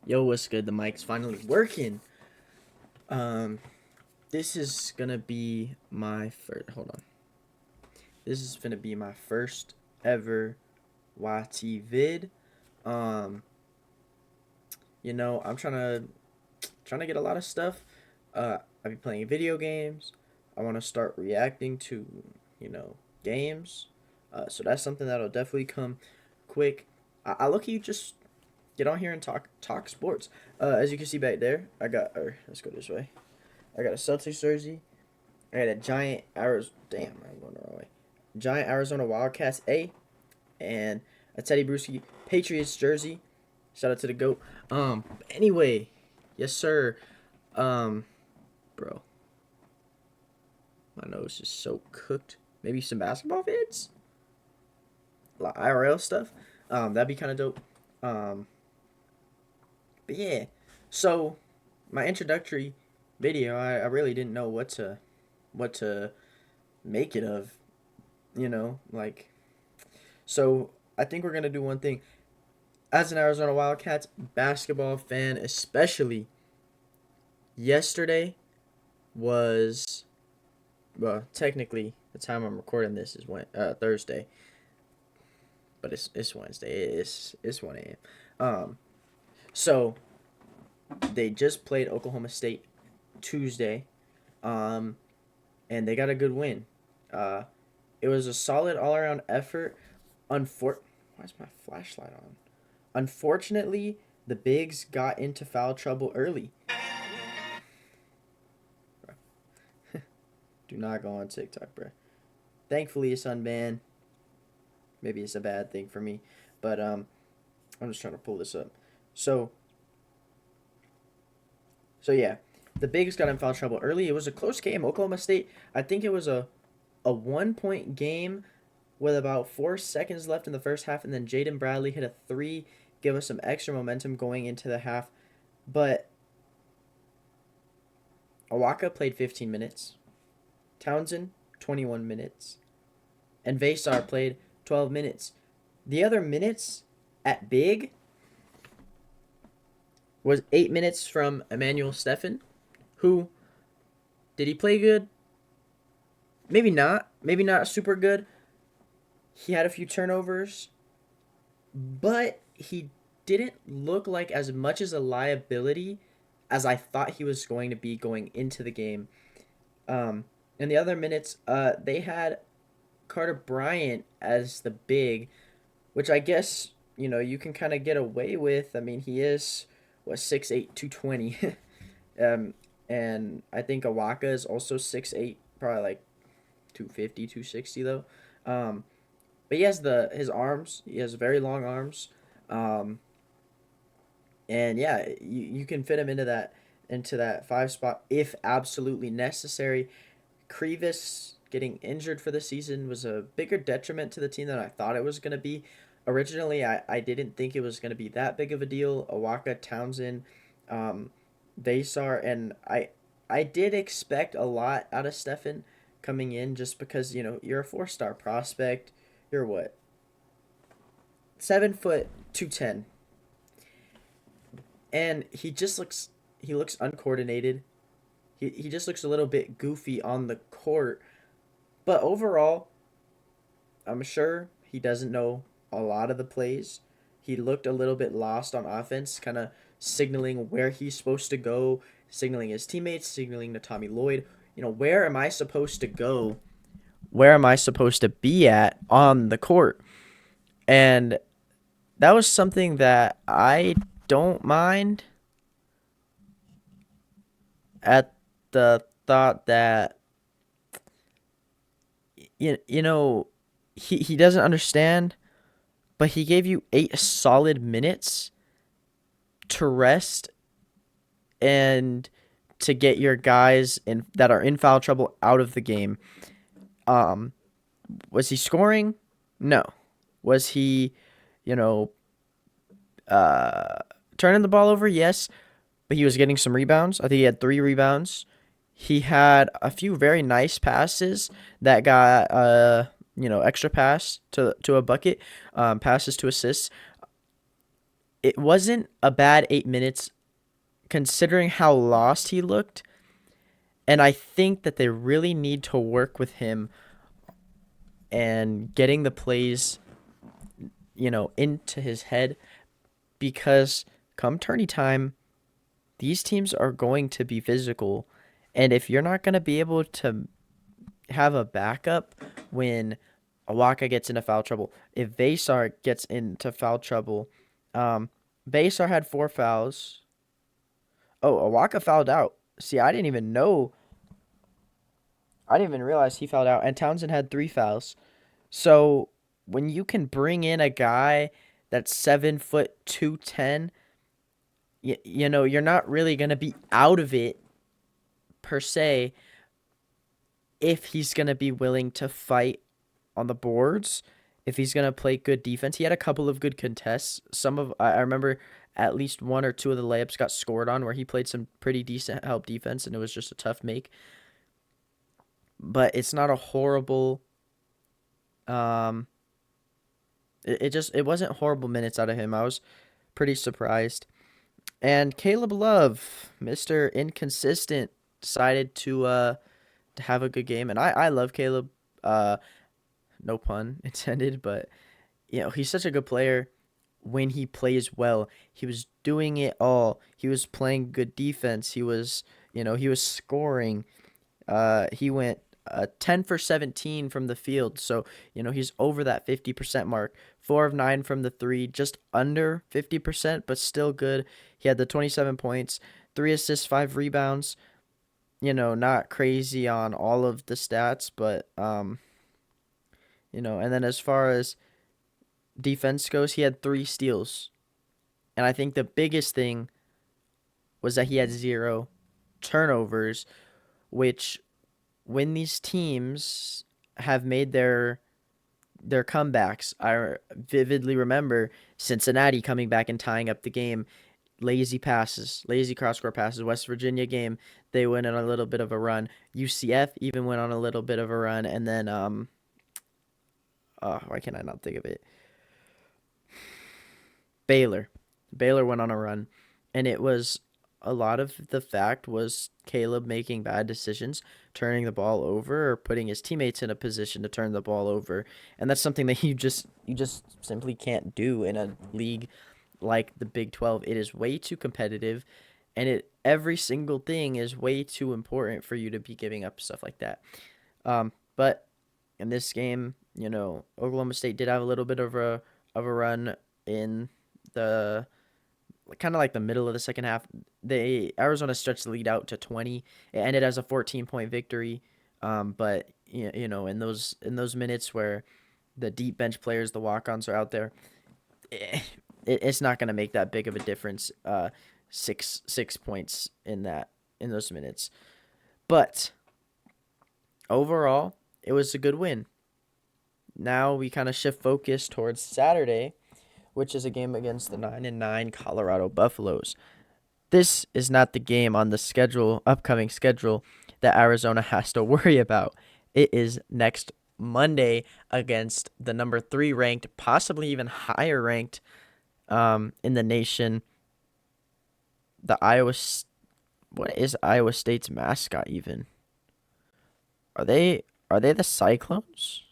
Yo, what's good? The mic's finally working. Um, this is gonna be my first. Hold on. This is gonna be my first ever YT vid. Um, I'm trying to get a lot of stuff. I be playing video games. I want to start reacting to, games. So that's something that'll definitely come quick. I look you just get on here and talk sports. As you can see back there, let's go this way. I got a Celtics jersey. I got a giant Arizona. Damn, I'm going the wrong way. Giant Arizona Wildcats A, and a Teddy Bruschi Patriots jersey. Shout out to the goat. Anyway, yes sir. Um, bro, my nose is so cooked. Maybe some basketball vids, like IRL stuff. That'd be kind of dope. Um, but yeah. So my introductory video, I really didn't know what to make it of. Like, so I think we're gonna do one thing. As an Arizona Wildcats basketball fan, especially, yesterday was, well, technically the time I'm recording this is Thursday, but it's Wednesday. It's 1 a.m. So they just played Oklahoma State Tuesday, um, and they got a good win. Uh, it was a solid all around effort. Why is my flashlight on? Unfortunately, the Bigs got into foul trouble early. Do not go on TikTok, bro. Thankfully, it's unbanned. Maybe it's a bad thing for me, but I'm just trying to pull this up. So, so yeah, the Bigs got in foul trouble early. It was a close game. Oklahoma State, I think it was a 1 point game with about 4 seconds left in the first half, and then Jaden Bradley hit a three, give us some extra momentum going into the half. But Awaka played 15 minutes, Townsend 21 minutes, and Vasar played 12 minutes. The other minutes at big was 8 minutes from Emmanuel Steffen, who, did he play good? Maybe not. Maybe not super good. He had a few turnovers, but he didn't look like as much as a liability as I thought he was going to be going into the game. In the other minutes, they had Carter Bryant as the big, which I guess you can kind of get away with. I mean, he is 6'8", 220, and I think Awaka is also 6'8", probably like 250, 260 though. But he has his arms. He has very long arms, um, and yeah, you can fit him into that five spot if absolutely necessary. Krevis getting injured for the season was a bigger detriment to the team than I thought it was going to be. Originally, I didn't think it was going to be that big of a deal. Awaka, Townsend, um, Vasar, and I did expect a lot out of Stefan coming in just because, you're a 4-star prospect. You're what? 7 foot 210. And he looks uncoordinated. He just looks a little bit goofy on the court. But overall, I'm sure he doesn't know a lot of the plays. He looked a little bit lost on offense, kind of signaling where he's supposed to go, signaling his teammates, signaling to Tommy Lloyd. Where am I supposed to go? Where am I supposed to be at on the court? And that was something that I don't mind at the thought that you know he doesn't understand, but he gave you 8 solid minutes to rest and to get your guys in that are in foul trouble out of the game. Um, was he scoring? No. Was he, you know, uh, turning the ball over? Yes, but he was getting some rebounds. I think he had 3 rebounds. He had a few very nice passes that got extra pass to a bucket, passes to assists. it wasn't a bad 8 minutes considering how lost he looked. And I think that they really need to work with him and getting the plays, into his head, because come tourney time, these teams are going to be physical. And if you're not going to be able to have a backup when Awaka gets into foul trouble, if Vasar gets into foul trouble, Vasar had 4 fouls. Oh, Awaka fouled out. See, I didn't even know. I didn't even realize he fouled out. And Townsend had 3 fouls. So when you can bring in a guy that's 7 foot 210, you're not really gonna be out of it per se if he's gonna be willing to fight on the boards. If he's gonna play good defense, he had a couple of good contests. I remember at least 1 or 2 of the layups got scored on where he played some pretty decent help defense, and it was just a tough make. But it's not a horrible. Um, it wasn't horrible minutes out of him. I was pretty surprised. And Caleb Love, Mr. Inconsistent, decided to have a good game. And I love Caleb. No pun intended, but he's such a good player when he plays well. He was doing it all. He was playing good defense. He was scoring. He went 10 for 17 from the field. So, he's over that 50% mark. 4 of 9 from the three, just under 50%, but still good. He had the 27 points, 3 assists, 5 rebounds. Not crazy on all of the stats, but, and then as far as defense goes, he had 3 steals. And I think the biggest thing was that he had 0 turnovers, which when these teams have made their comebacks, I vividly remember Cincinnati coming back and tying up the game. Lazy passes, lazy cross-court passes. West Virginia game, they went on a little bit of a run. UCF even went on a little bit of a run, and then why can I not think of it? Baylor went on a run, and it was a lot of the fact was Caleb making bad decisions, turning the ball over, or putting his teammates in a position to turn the ball over, and that's something that you just simply can't do in a league like the Big 12. It is way too competitive, and every single thing is way too important for you to be giving up stuff like that. But in this game, Oklahoma State did have a little bit of a run in the kind of like the middle of the second half. Arizona stretched the lead out to 20. It ended as a 14-point victory. But in those minutes where the deep bench players, the walk-ons are out there, it's not going to make that big of a difference. 6 points in those minutes. But overall, it was a good win. Now we kind of shift focus towards Saturday, which is a game against the 9-9 Colorado Buffaloes. This is not the game on the upcoming schedule that Arizona has to worry about. It is next Monday against the number 3 ranked, possibly even higher ranked in the nation. What is Iowa State's mascot even? Are they the Cyclones?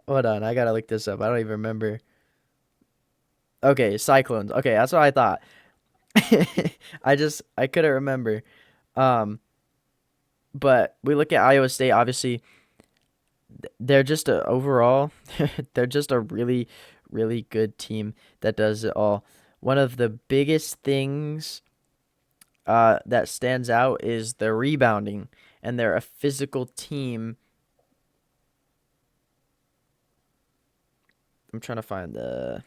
Hold on, I gotta look this up. I don't even remember. Okay, Cyclones. Okay, that's what I thought. I couldn't remember. But we look at Iowa State. Obviously, they're just overall, they're just a really, really good team that does it all. One of the biggest things that stands out is their rebounding, and they're a physical team. I'm trying to find I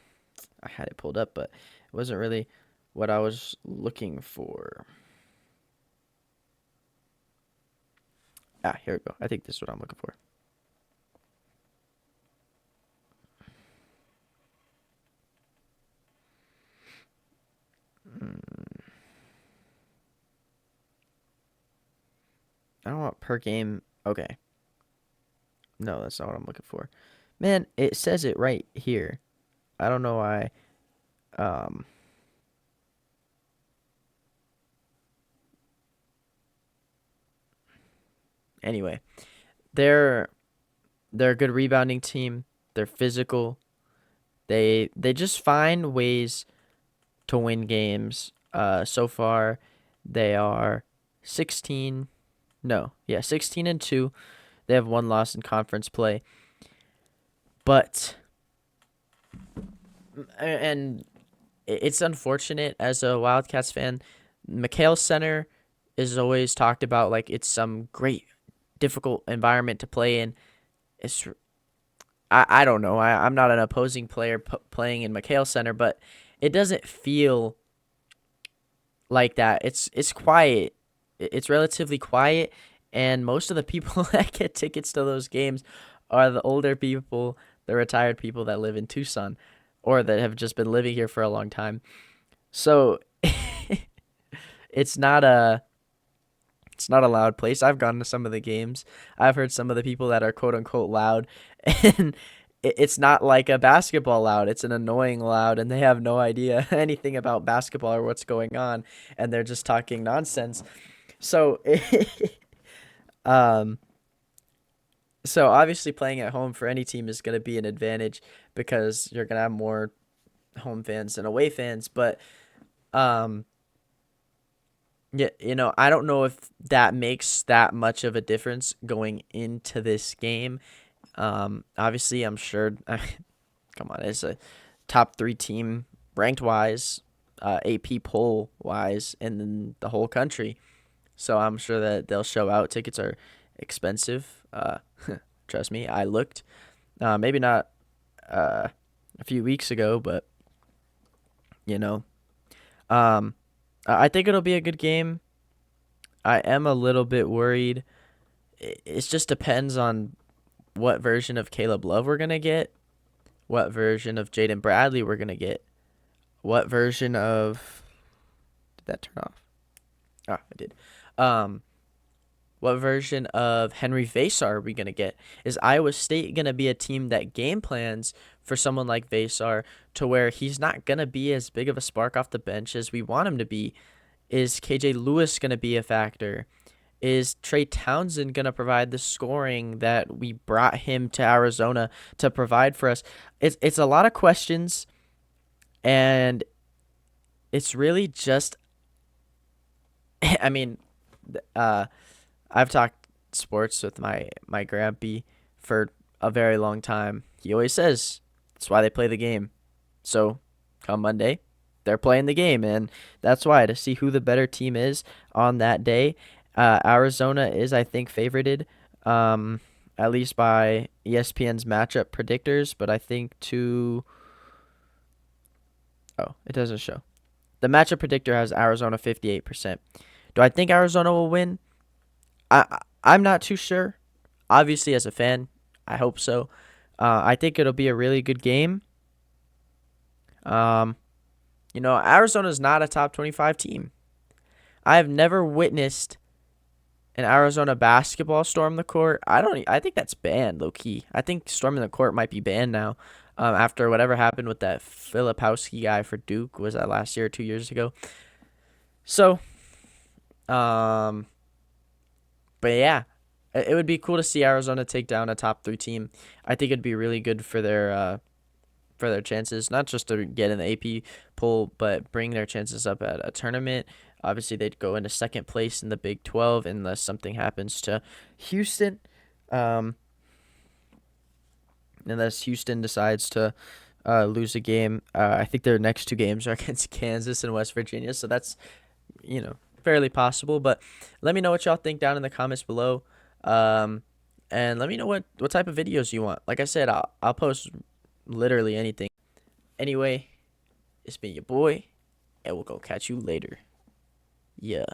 had it pulled up, but it wasn't really what I was looking for. Here we go. I think this is what I'm looking for. I don't want per game. Okay. No, that's not what I'm looking for. Man, it says it right here. I don't know why. Um, anyway, they're they're a good rebounding team. They're physical. They just find ways to win games. So far, they are 16. No, yeah, 16-2. They have one loss in conference play, but and it's unfortunate as a Wildcats fan. McHale Center is always talked about like it's some great difficult environment to play in. It's I don't know. I'm not an opposing player playing in McHale Center, but it doesn't feel like that. It's quiet. It's relatively quiet, and most of the people that get tickets to those games are the older people, the retired people that live in Tucson, or that have just been living here for a long time. So it's not a it's not a loud place. I've gone to some of the games. I've heard some of the people that are quote unquote loud, and it's not like a basketball loud. It's an annoying loud, and they have no idea anything about basketball or what's going on, and they're just talking nonsense. So, um, so obviously playing at home for any team is going to be an advantage because you're going to have more home fans than away fans. But, um, yeah, I don't know if that makes that much of a difference going into this game. Obviously, I'm sure. Come on, it's a top three team ranked wise, AP poll wise, in the whole country. So I'm sure that they'll show out. Tickets are expensive. Trust me, I looked. Maybe not a few weeks ago, but you know, um, I think it'll be a good game. I am a little bit worried. It just depends on what version of Caleb Love we're gonna get, what version of Jaden Bradley we're gonna get, what version of did that turn off? Ah, I did. Um, what version of Henry Vasar are we gonna get? Is Iowa State gonna be a team that game plans for someone like Vasar to where he's not gonna be as big of a spark off the bench as we want him to be? Is KJ Lewis gonna be a factor? Is Trey Townsend going to provide the scoring that we brought him to Arizona to provide for us? It's a lot of questions, and it's really just, I mean, uh, I've talked sports with my grampy for a very long time. He always says that's why they play the game. So come Monday, they're playing the game, and that's why, to see who the better team is on that day. Arizona is, I think, favorited, at least by ESPN's matchup predictors, but I think it doesn't show. The matchup predictor has Arizona 58%. Do I think Arizona will win? I'm not too sure. Obviously, as a fan, I hope so. I think it'll be a really good game. Arizona's not a top 25 team. I have never witnessed an Arizona basketball storm the court. I think that's banned, low key. I think storming the court might be banned now. After whatever happened with that Filipowski guy for Duke, was that last year or 2 years ago? So, but yeah, it would be cool to see Arizona take down a top three team. I think it'd be really good for their chances, not just to get in the AP poll, but bring their chances up at a tournament. Obviously, they'd go into second place in the Big 12 unless something happens to Houston. Unless Houston decides to lose a game. I think their next two games are against Kansas and West Virginia, so that's, fairly possible. But let me know what y'all think down in the comments below. And let me know what type of videos you want. Like I said, I'll post literally anything. Anyway, it's been your boy, and we'll go catch you later. Yeah.